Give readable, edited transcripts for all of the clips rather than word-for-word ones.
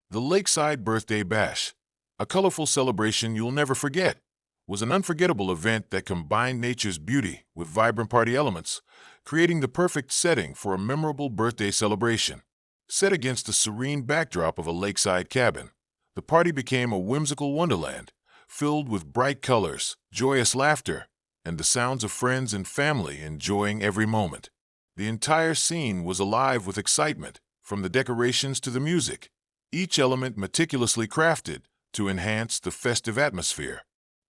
The Lakeside Birthday Bash, a colorful celebration you'll never forget, was an unforgettable event that combined nature's beauty with vibrant party elements, creating the perfect setting for a memorable birthday celebration. Set against the serene backdrop of a lakeside cabin, the party became a whimsical wonderland, filled with bright colors, joyous laughter, and the sounds of friends and family enjoying every moment. The entire scene was alive with excitement, from the decorations to the music, each element meticulously crafted to enhance the festive atmosphere.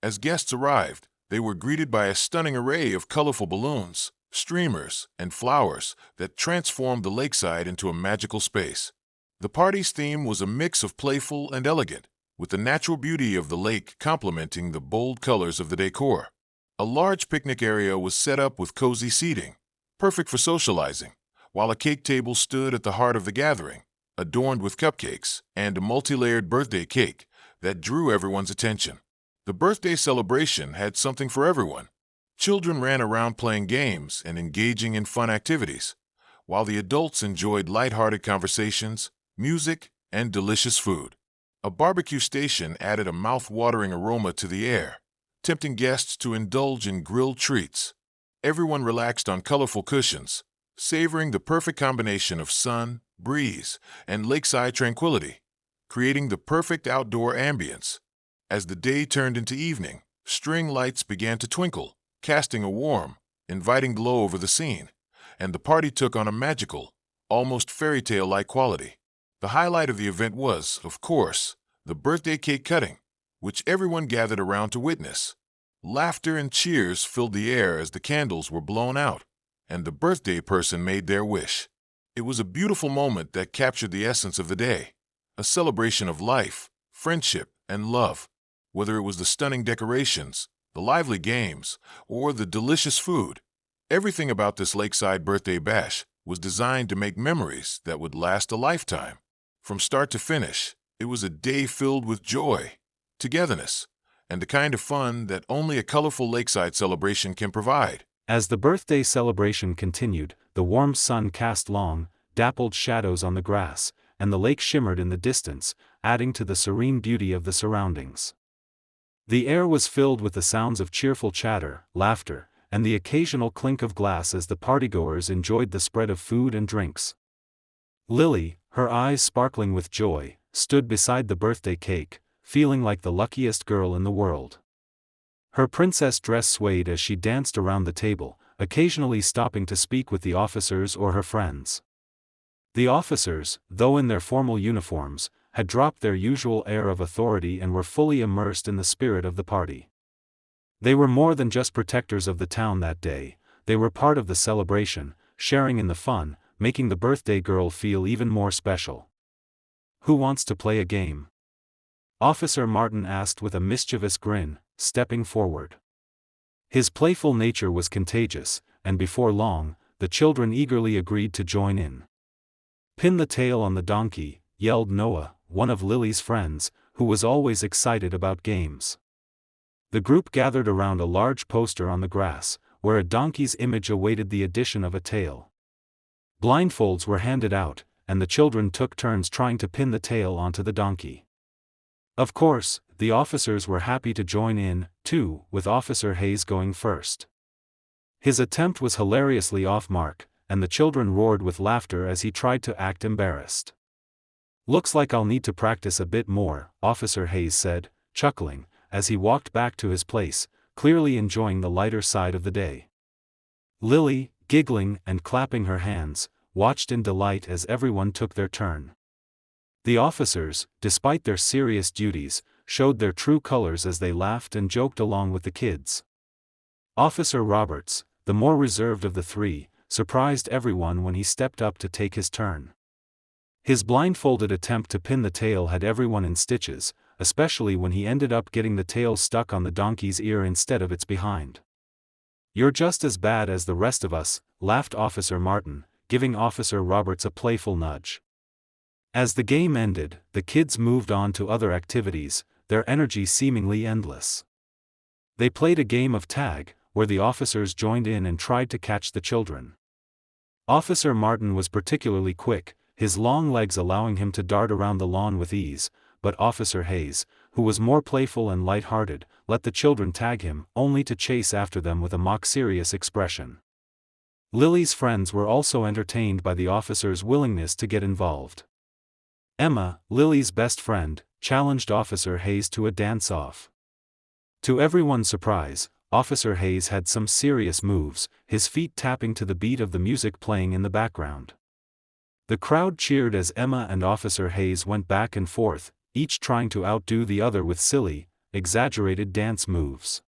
As guests arrived, they were greeted by a stunning array of colorful balloons, streamers, and flowers that transformed the lakeside into a magical space. The party's theme was a mix of playful and elegant, with the natural beauty of the lake complementing the bold colors of the decor. A large picnic area was set up with cozy seating, perfect for socializing, while a cake table stood at the heart of the gathering, adorned with cupcakes and a multi-layered birthday cake that drew everyone's attention. The birthday celebration had something for everyone. Children ran around playing games and engaging in fun activities, while the adults enjoyed lighthearted conversations, music, and delicious food. A barbecue station added a mouth-watering aroma to the air, tempting guests to indulge in grilled treats. Everyone relaxed on colorful cushions, savoring the perfect combination of sun, breeze, and lakeside tranquility, creating the perfect outdoor ambience. As the day turned into evening, string lights began to twinkle, casting a warm, inviting glow over the scene, and the party took on a magical, almost fairy tale-like quality. The highlight of the event was, of course, the birthday cake cutting, which everyone gathered around to witness. Laughter and cheers filled the air as the candles were blown out, and the birthday person made their wish. It was a beautiful moment that captured the essence of the day, a celebration of life, friendship, and love. Whether it was the stunning decorations, the lively games, or the delicious food, everything about this lakeside birthday bash was designed to make memories that would last a lifetime. From start to finish, it was a day filled with joy, togetherness, and the kind of fun that only a colorful lakeside celebration can provide. As the birthday celebration continued, the warm sun cast long, dappled shadows on the grass, and the lake shimmered in the distance, adding to the serene beauty of the surroundings. The air was filled with the sounds of cheerful chatter, laughter, and the occasional clink of glass as the partygoers enjoyed the spread of food and drinks. Lily, her eyes sparkling with joy, stood beside the birthday cake, feeling like the luckiest girl in the world. Her princess dress swayed as she danced around the table, occasionally stopping to speak with the officers or her friends. The officers, though in their formal uniforms, had dropped their usual air of authority and were fully immersed in the spirit of the party. They were more than just protectors of the town that day, they were part of the celebration, sharing in the fun, making the birthday girl feel even more special. "Who wants to play a game?" Officer Martin asked with a mischievous grin, stepping forward. His playful nature was contagious, and before long, the children eagerly agreed to join in. "Pin the tail on the donkey," yelled Noah, one of Lily's friends, who was always excited about games. The group gathered around a large poster on the grass, where a donkey's image awaited the addition of a tail. Blindfolds were handed out, and the children took turns trying to pin the tail onto the donkey. Of course, the officers were happy to join in, too, with Officer Hayes going first. His attempt was hilariously off-mark, and the children roared with laughter as he tried to act embarrassed. "Looks like I'll need to practice a bit more," Officer Hayes said, chuckling, as he walked back to his place, clearly enjoying the lighter side of the day. Lily, giggling and clapping her hands, watched in delight as everyone took their turn. The officers, despite their serious duties, showed their true colors as they laughed and joked along with the kids. Officer Roberts, the more reserved of the three, surprised everyone when he stepped up to take his turn. His blindfolded attempt to pin the tail had everyone in stitches, especially when he ended up getting the tail stuck on the donkey's ear instead of its behind. "You're just as bad as the rest of us," laughed Officer Martin, giving Officer Roberts a playful nudge. As the game ended, the kids moved on to other activities, their energy seemingly endless. They played a game of tag, where the officers joined in and tried to catch the children. Officer Martin was particularly quick, his long legs allowing him to dart around the lawn with ease, but Officer Hayes, who was more playful and light-hearted, let the children tag him, only to chase after them with a mock-serious expression. Lily's friends were also entertained by the officer's willingness to get involved. Emma, Lily's best friend, challenged Officer Hayes to a dance-off. To everyone's surprise, Officer Hayes had some serious moves, his feet tapping to the beat of the music playing in the background. The crowd cheered as Emma and Officer Hayes went back and forth, each trying to outdo the other with silly, exaggerated dance moves.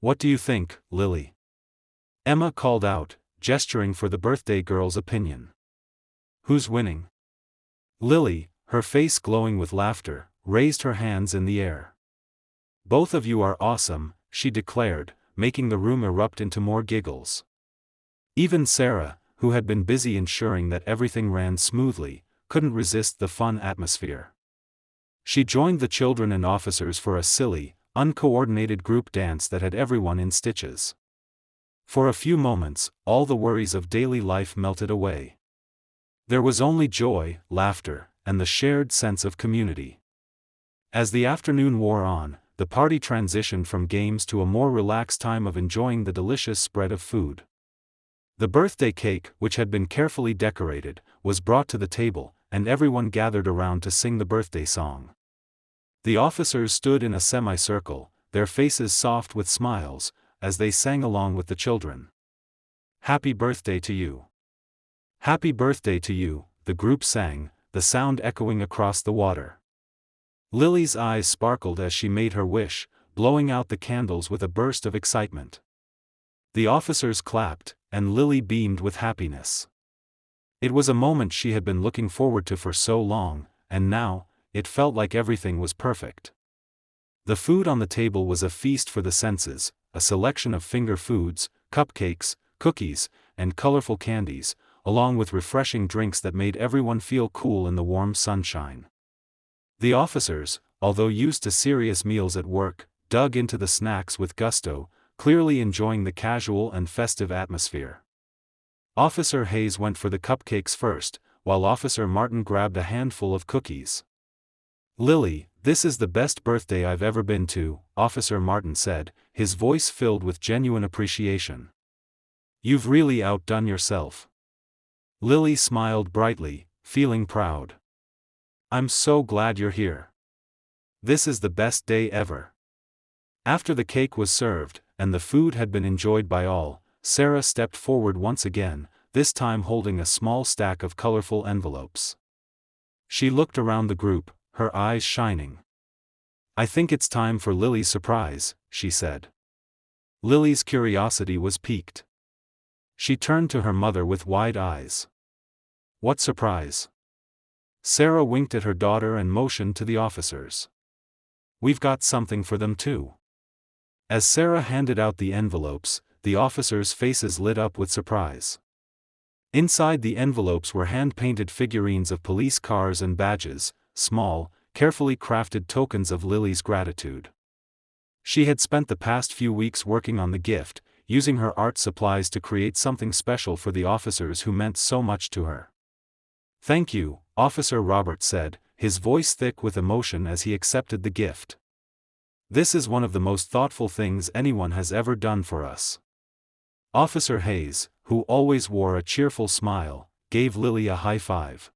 "What do you think, Lily?" Emma called out, gesturing for the birthday girl's opinion. "Who's winning?" Lily, her face glowing with laughter, raised her hands in the air. "Both of you are awesome," she declared, making the room erupt into more giggles. Even Sarah, who had been busy ensuring that everything ran smoothly, couldn't resist the fun atmosphere. She joined the children and officers for a silly, uncoordinated group dance that had everyone in stitches. For a few moments, all the worries of daily life melted away. There was only joy, laughter, and the shared sense of community. As the afternoon wore on, the party transitioned from games to a more relaxed time of enjoying the delicious spread of food. The birthday cake, which had been carefully decorated, was brought to the table, and everyone gathered around to sing the birthday song. The officers stood in a semicircle, their faces soft with smiles, as they sang along with the children. "Happy birthday to you. Happy birthday to you," the group sang, the sound echoing across the water. Lily's eyes sparkled as she made her wish, blowing out the candles with a burst of excitement. The officers clapped, and Lily beamed with happiness. It was a moment she had been looking forward to for so long, and now, it felt like everything was perfect. The food on the table was a feast for the senses, a selection of finger foods, cupcakes, cookies, and colorful candies, along with refreshing drinks that made everyone feel cool in the warm sunshine. The officers, although used to serious meals at work, dug into the snacks with gusto, clearly enjoying the casual and festive atmosphere. Officer Hayes went for the cupcakes first, while Officer Martin grabbed a handful of cookies. "Lily, this is the best birthday I've ever been to," Officer Martin said, his voice filled with genuine appreciation. "You've really outdone yourself." Lily smiled brightly, feeling proud. "I'm so glad you're here. This is the best day ever." After the cake was served, and the food had been enjoyed by all, Sarah stepped forward once again, this time holding a small stack of colorful envelopes. She looked around the group, her eyes shining. "I think it's time for Lily's surprise," she said. Lily's curiosity was piqued. She turned to her mother with wide eyes. "What surprise?" Sarah winked at her daughter and motioned to the officers. "We've got something for them too." As Sarah handed out the envelopes, the officers' faces lit up with surprise. Inside the envelopes were hand-painted figurines of police cars and badges, small, carefully crafted tokens of Lily's gratitude. She had spent the past few weeks working on the gift, using her art supplies to create something special for the officers who meant so much to her. "Thank you," Officer Robert said, his voice thick with emotion as he accepted the gift. "This is one of the most thoughtful things anyone has ever done for us." Officer Hayes, who always wore a cheerful smile, gave Lily a high five.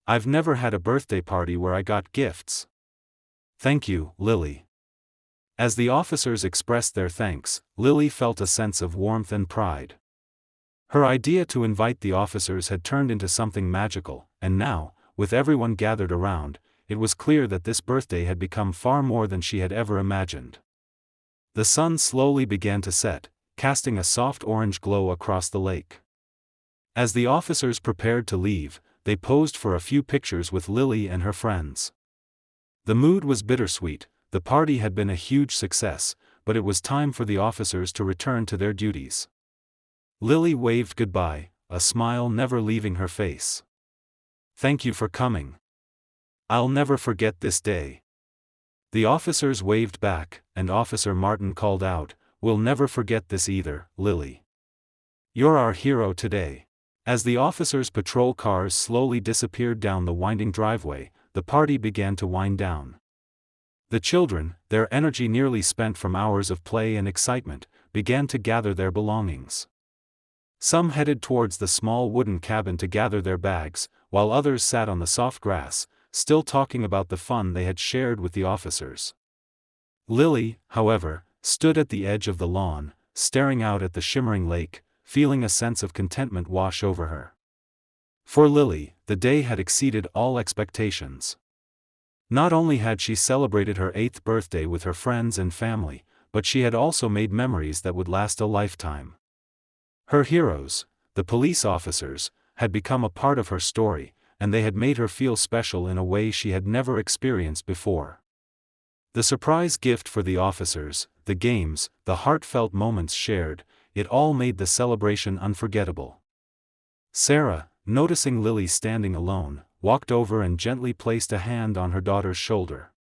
"I've never had a birthday party where I got gifts." "Thank you, Lily." As the officers expressed their thanks, Lily felt a sense of warmth and pride. Her idea to invite the officers had turned into something magical, and now, with everyone gathered around, it was clear that this birthday had become far more than she had ever imagined. The sun slowly began to set, casting a soft orange glow across the lake. As the officers prepared to leave, they posed for a few pictures with Lily and her friends. The mood was bittersweet. The party had been a huge success, but it was time for the officers to return to their duties. Lily waved goodbye, a smile never leaving her face. "Thank you for coming. I'll never forget this day." The officers waved back, and Officer Martin called out, "We'll never forget this either, Lily. You're our hero today." As the officers' patrol cars slowly disappeared down the winding driveway, the party began to wind down. The children, their energy nearly spent from hours of play and excitement, began to gather their belongings. Some headed towards the small wooden cabin to gather their bags, while others sat on the soft grass, still talking about the fun they had shared with the officers. Lily, however, stood at the edge of the lawn, staring out at the shimmering lake, feeling a sense of contentment wash over her. For Lily, the day had exceeded all expectations. Not only had she celebrated her 8th birthday with her friends and family, but she had also made memories that would last a lifetime. Her heroes, the police officers, had become a part of her story, and they had made her feel special in a way she had never experienced before. The surprise gift for the officers, the games, the heartfelt moments shared, it all made the celebration unforgettable. Sarah, noticing Lily standing alone, walked over and gently placed a hand on her daughter's shoulder.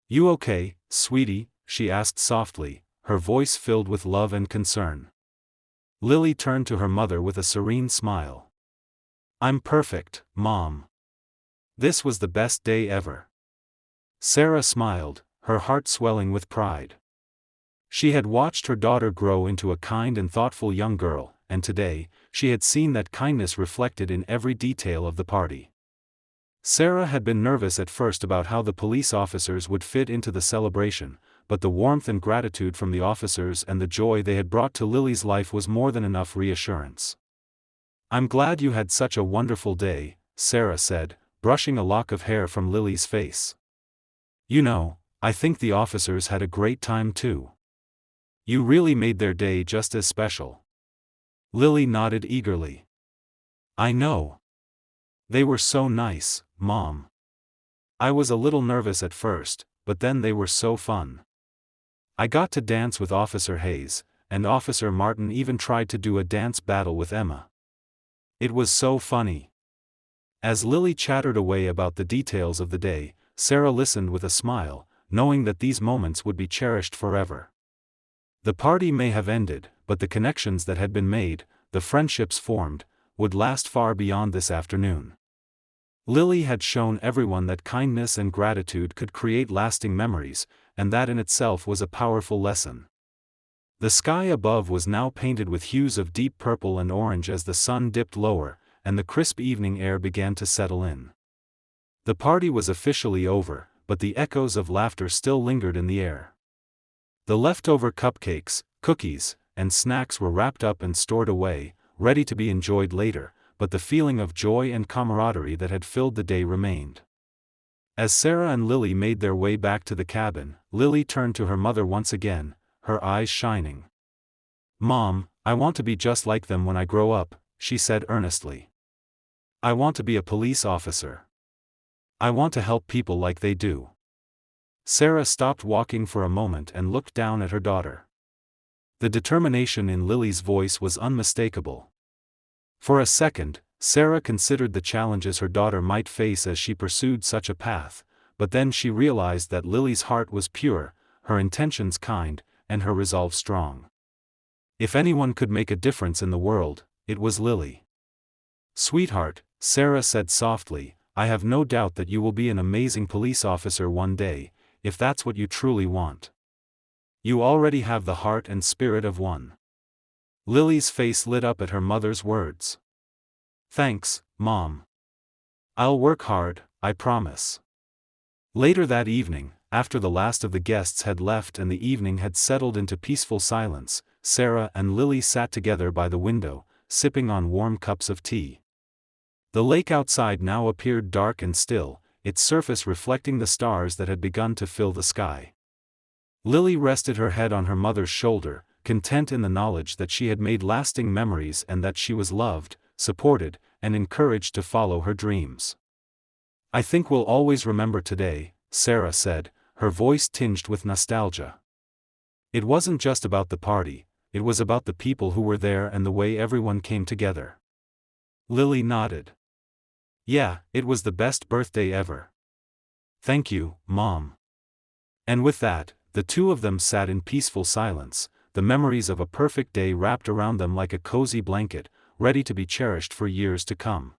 "You okay, sweetie?" she asked softly, her voice filled with love and concern. Lily turned to her mother with a serene smile. "I'm perfect, Mom. This was the best day ever." Sarah smiled, her heart swelling with pride. She had watched her daughter grow into a kind and thoughtful young girl, and today, she had seen that kindness reflected in every detail of the party. Sarah had been nervous at first about how the police officers would fit into the celebration, but the warmth and gratitude from the officers and the joy they had brought to Lily's life was more than enough reassurance. "I'm glad you had such a wonderful day," Sarah said, brushing a lock of hair from Lily's face. "You know, I think the officers had a great time too. You really made their day just as special." Lily nodded eagerly. "I know. They were so nice, Mom. I was a little nervous at first, but then they were so fun. I got to dance with Officer Hayes, and Officer Martin even tried to do a dance battle with Emma. It was so funny." As Lily chattered away about the details of the day, Sarah listened with a smile, knowing that these moments would be cherished forever. The party may have ended, but the connections that had been made, the friendships formed, would last far beyond this afternoon. Lily had shown everyone that kindness and gratitude could create lasting memories, and that in itself was a powerful lesson. The sky above was now painted with hues of deep purple and orange as the sun dipped lower, and the crisp evening air began to settle in. The party was officially over, but the echoes of laughter still lingered in the air. The leftover cupcakes, cookies, and snacks were wrapped up and stored away, ready to be enjoyed later, but the feeling of joy and camaraderie that had filled the day remained. As Sarah and Lily made their way back to the cabin, Lily turned to her mother once again, her eyes shining. "Mom, I want to be just like them when I grow up," she said earnestly. "I want to be a police officer. I want to help people like they do." Sarah stopped walking for a moment and looked down at her daughter. The determination in Lily's voice was unmistakable. For a second, Sarah considered the challenges her daughter might face as she pursued such a path, but then she realized that Lily's heart was pure, her intentions kind, and her resolve strong. If anyone could make a difference in the world, it was Lily. "Sweetheart," Sarah said softly, "I have no doubt that you will be an amazing police officer one day, if that's what you truly want. You already have the heart and spirit of one." Lily's face lit up at her mother's words. "Thanks, Mom. I'll work hard, I promise." Later that evening, after the last of the guests had left and the evening had settled into peaceful silence, Sarah and Lily sat together by the window, sipping on warm cups of tea. The lake outside now appeared dark and still, its surface reflecting the stars that had begun to fill the sky. Lily rested her head on her mother's shoulder, content in the knowledge that she had made lasting memories and that she was loved, supported, and encouraged to follow her dreams. "I think we'll always remember today," Sarah said, her voice tinged with nostalgia. "It wasn't just about the party, it was about the people who were there and the way everyone came together." Lily nodded. "Yeah, it was the best birthday ever." "Thank you, Mom." And with that, the two of them sat in peaceful silence, the memories of a perfect day wrapped around them like a cozy blanket, ready to be cherished for years to come.